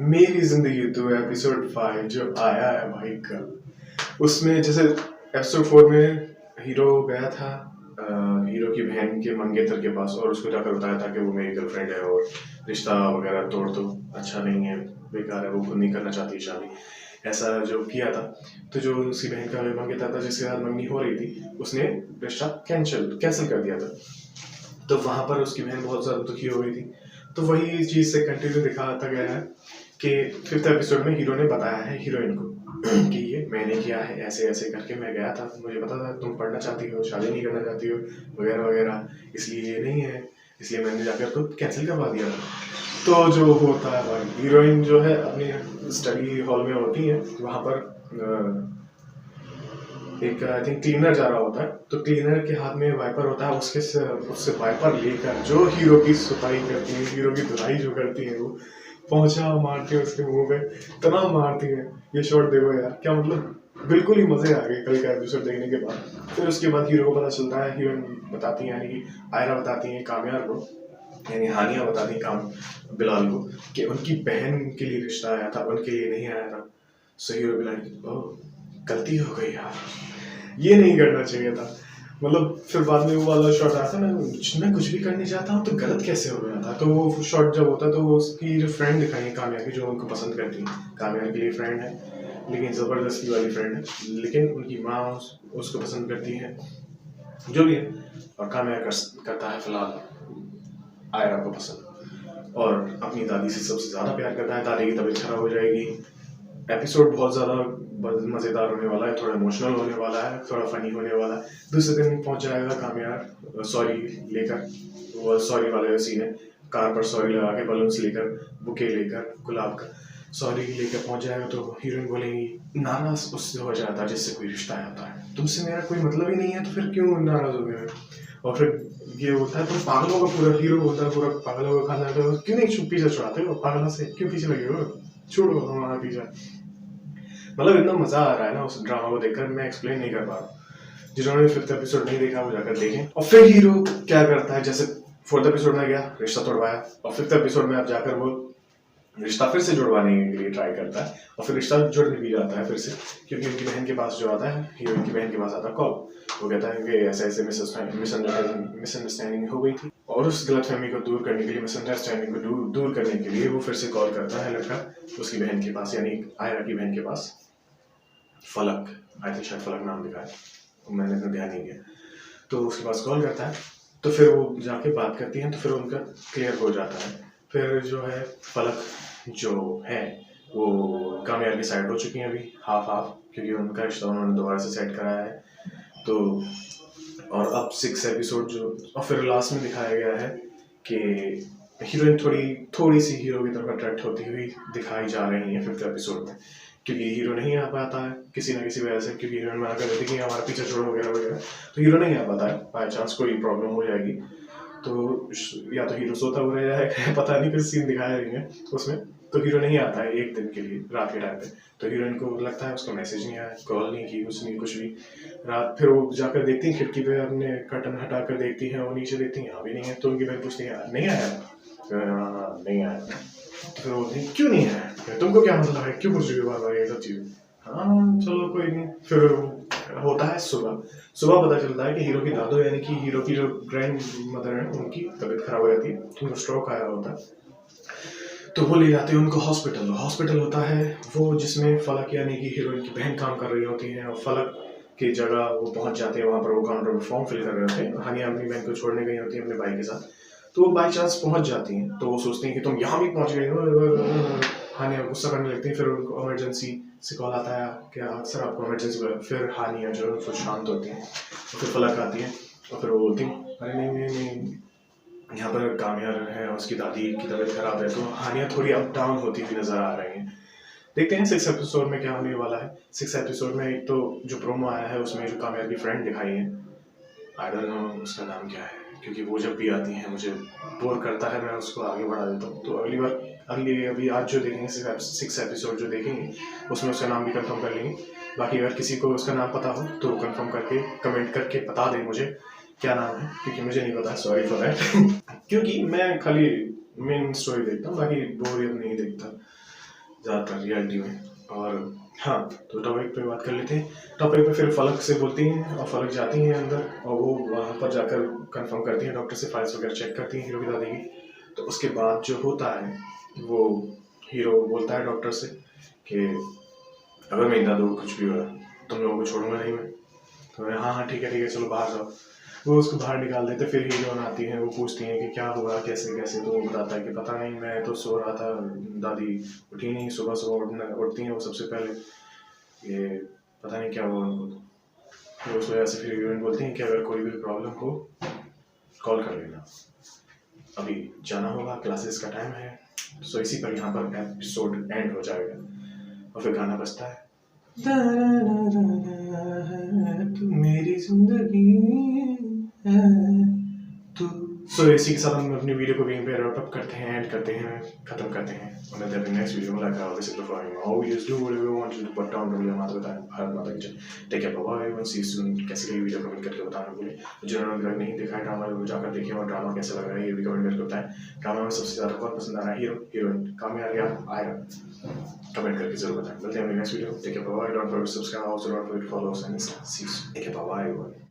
मेरी जिंदगी तो एपिसोड 5 जो आया है भाई कल, उसमें जैसे एपिसोड 4 में हीरो गया था हीरो की बहन के मंगेतर के पास और उसको जाकर बताया था कि वो मेरी गर्लफ्रेंड है और रिश्ता वगैरह तोड़ दो, अच्छा नहीं है, बेकार है, वो खुद नहीं करना चाहती शादी, ऐसा जो किया था। तो जो उसकी बहन का मंगेतर था जिसके साथ मंगनी हो रही थी, उसने रिश्ता कैंसिल कर दिया था। तो वहां पर उसकी बहन बहुत ज्यादा दुखी हो गई थी। तो वही चीज से कंटिन्यू दिखाता गया है कि 5th एपिसोड में हीरो ने बताया है हीरोइन को कि ये मैंने किया है, ऐसे ऐसे करके मैं गया था, मुझे पता था तुम पढ़ना चाहती हो, शादी नहीं करना चाहती हो वगैरह वगैरह, इसलिए ये नहीं है, इसलिए मैंने जाकर खुद कैंसिल करवा दिया था। तो जो होता है भाई, हीरोइन जो है अपनी स्टडी हॉल में होती है, वहां पर एक आई थिंक क्लीनर जा रहा होता है, तो क्लीनर के हाथ में वाइपर होता है, उससे वाइपर लेकर जो हीरो की सफाई करती है, हीरो की धुलाई जो करती है, वो पहुंचा मारती है उसके मुंह पे, इतना मारती है। ये शॉट देखो यार, क्या मतलब, बिल्कुल ही मजे आ गए कल का एपिसोड देखने के बाद। फिर उसके बाद हीरो को पता चलता है, हीरोइन बताती है, यानी कि आयरा बताती है कामयार को, यानी हानिया बताती है काम बिलाल को, कि उनकी बहन के लिए रिश्ता आया था, उनके लिए नहीं आया था। सो हीरो बिलाल, ओह गलती हो गई यार, ये नहीं करना चाहिए था। मतलब फिर बाद में वो वाला शॉट आता है ना, मैं कुछ भी करने जाता हूँ तो गलत कैसे हो गया था। तो वो शॉट जब होता है तो वो उसकी जो फ्रेंड दिखाई है कामया की, जो उनको पसंद करती है, कामया के लिए फ्रेंड है, लेकिन जबरदस्ती वाली फ्रेंड है, लेकिन उनकी माँ उसको पसंद करती है, जो भी है। और कामया करता है फिलहाल आयरा को पसंद, और अपनी दादी से सबसे ज्यादा प्यार करता है। दादी की तबीयत खराब हो जाएगी। एपिसोड बहुत ज़्यादा मज़ेदार होने वाला है, थोड़ा इमोशनल होने वाला है, थोड़ा फनी होने वाला है। दूसरे दिन पहुंच जाएगा कामयार सॉरी लेकर, वो सॉरी वाला सीन है, कार पर सॉरी लगा के बलून्स लेकर, बुके लेकर, गुलाब का सॉरी लेकर पहुंच जाएगा। तो हीरोइन बोलेंगी, नाराज उससे हो जाता है जिससे कोई रिश्ता आता है, तुमसे मेरा कोई मतलब ही नहीं है, तो फिर क्यों नाराज हो गए। और फिर ये होता है, तो पागलों का पूरा हीरो होता है, पूरा पागलों का खाना है, तो क्यों नहीं पीछा छुड़ाते हो, पागलों से क्यों पीछे लगे हो, छोड़ो हमारा पीछा। मतलब इतना मजा आ रहा है ना उस ड्रामा को देखकर, मैं एक्सप्लेन नहीं कर पा रहा। जिन्होंने 5th एपिसोड नहीं देखा वो जाकर देखें। और फिर हीरो क्या करता है, जैसे 4th एपिसोड में गया, रिश्ता तोड़वाया, और 5th एपिसोड में अब जाकर वो रिश्ता फिर से जुड़वाने के लिए ट्राई करता है, और फिर रिश्ता जुड़ भी जाता है फिर से, क्योंकि उनकी बहन के पास जो आता है, हीरोइन की बहन के पास आता है कॉल। वो कहता है कि ऐसे ऐसे मिसअंडरस्टैंडिंग हो गई थी, और उस गलतफहमी को दूर करने के लिए, मिसअंडरस्टैंडिंग को दूर करने के लिए वो फिर से कॉल करता है लड़का उसकी बहन के पास, यानी आयरा की बहन के पास, फलक, आई थिंक शायद फलक नाम लिखा है, मैंने इतना ध्यान नहीं दिया। तो उसके पास कॉल करता है, तो फिर वो जाके बात करती हैं, तो फिर उनका क्लियर हो जाता है। फिर जो है फलक जो है वो कामयाब की साइड हो चुकी हैं अभी, हाफ हाफ, क्योंकि उनका रिश्ता उन्होंने दोबारा से सेट कराया है। तो और अब 6 एपिसोड जो, और फिर लास्ट में दिखाया गया है कि हीरोइन थोड़ी सी हीरो की तरफ अट्रैक्ट होती हुई दिखाई जा रही है 5th एपिसोड में, क्योंकि हीरो नहीं आ पाता है किसी ना किसी वजह से, क्योंकि हीरोइन मना कर देती है कि हमारा पीछे छोड़ो वगैरह वगैरह, तो हीरो नहीं आ पाता है, बाई चांस कोई प्रॉब्लम हो जाएगी तो या तो हीरो सोता हुआ रह जाएगा पता नहीं, कुछ सीन दिखाया नहीं है उसमें। तो हीरो नहीं आता है एक दिन के लिए रात के टाइम पे, तो हीरोइन को लगता है उसका मैसेज नहीं आया, कॉल नहीं की, कुछ नहीं, कुछ भी। रात फिर वो जाकर देखती है खिड़की पे, अपने कर्टन हटा कर देखती है, वो नीचे देखती है, यहाँ भी नहीं है। तो उनकी बहन पूछती है, नहीं आया, नहीं आया। तो फिर वो बोलती है, क्यों नहीं आया, तुमको क्या मतलब है, क्यों पूछ रही हो बार बार ये सब चीजें। हाँ चलो कोई नहीं। फिर होता है सुबह, सुबह पता चलता है कि हीरो की दादू, यानी कि हीरो की जो ग्रैंड मदर है, उनकी तबीयत खराब हो जाती है, उनको स्ट्रोक आया होता है। तो वो ले जाते हैं उनको हॉस्पिटल। हॉस्पिटल होता है वो जिसमें फलक यानी कि हीरोइन की बहन काम कर रही होती है, और फलक की जगह वो पहुंच जाते हैं। वहां पर वो काउंटर पर फॉर्म फिल कर रहे होते हैं, हानिया अपनी बहन को छोड़ने गई होती है अपने भाई के साथ। तो वो बाई चांस पहुंच जाती हैं, तो वो सोचती हैं कि तुम यहाँ भी पहुंच गई हो। हानिया गुस्सा करने लगती है, फिर उनको इमरजेंसी से कॉल आता है कि अक्सर आपको इमरजेंसी। फिर हानिया जो है शांत होती है, फिर फलक आती है, और फिर वो बोलती है, अरे नहीं नहीं नहीं, यहाँ पर कामयाब है, उसकी दादी की तबीयत खराब है। तो हानिया थोड़ी अप डाउन होती हुई नजर आ रही है। देखते हैं 6 एपिसोड में क्या होने वाला है। 6 एपिसोड में एक तो जो प्रोमो आया है उसमें जो कामयाब की फ्रेंड दिखाई है, आई डोंट नो उसका नाम क्या है, क्योंकि वो जब भी आती है मुझे बोर करता है, मैं उसको आगे बढ़ा देता हूँ। तो अगली अभी आज जो देखेंगे 6 एपिसोड जो देखेंगे उसमें उसका नाम भी कंफर्म कर लेंगे। बाकी अगर किसी को उसका नाम पता हो तो कंफर्म करके कमेंट करके बता दें मुझे क्या नाम है, क्योंकि मुझे नहीं पता, सॉरी फॉर दैट क्योंकि मैं खाली मेन स्टोरी देखता हूँ, बाकी बोरियत नहीं देखता। ज़्यादातर रियलिटी में। और हाँ, तो टॉपिक पे बात कर लेते हैं। टॉपिक पे फिर फलक से बोलती हैं और फलक जाती हैं अंदर, और वो वहाँ पर जाकर कंफर्म करती हैं डॉक्टर से, फाइल्स वगैरह चेक करती हैं हीरो की दादी की। तो उसके बाद जो होता है वो हीरो बोलता है डॉक्टर से कि अगर मेरी दादू को कुछ भी हुआ तुम लोगों को छोड़ूंगा नहीं मैं। तो हाँ हाँ ठीक है चलो बाहर जाओ। वो उसको बाहर निकाल देते। फिर हीरोइन आती है, वो पूछती है कि क्या हुआ कैसे कैसे। तो वो बताता है कि पता नहीं, मैं तो सो रहा था, दादी उठी नहीं, सुबह सुबह उठती हैं वो सबसे पहले, ये पता नहीं क्या हुआ उनको। तो उस वजह से फिर हीरोइन बोलती हैं कि अगर कोई भी प्रॉब्लम हो कॉल कर लेना, अभी जाना होगा, क्लासेस का टाइम है। सो इसी पर यहाँ पर एपिसोड एंड हो जाएगा। और फिर गाना बजता है, तू मेरी जिंदगी है तू। सो इसी के साथ हम अपनी वीडियो को यहीं पे रैप अप करते हैं, एंड करते हैं, खत्म करते हैं। और मिलते हैं नेक्स्ट वीडियो में। Like how this is performing always do whatever you want to but down to माता पिता भारत माता की जय। Take care, bye bye, see you soon. कैसी लगी वीडियो कमेंट करके बताना भूलिए। जिन्होंने अगर नहीं देखा है ड्रामा, वो जाकर देखिए, और ड्रामा कैसा लग रहा है ये भी कमेंट करके बताएं। ड्रामा में सबसे ज्यादा कौन पसंद आ रहा है, हीरो हीरोइन, काम में आ गया आएगा, कमेंट करके जरूर बताएं। मिलते हैं next video. Take care, bye bye, don't forget to subscribe, also don't forget to follow us and see you. Take care, bye bye.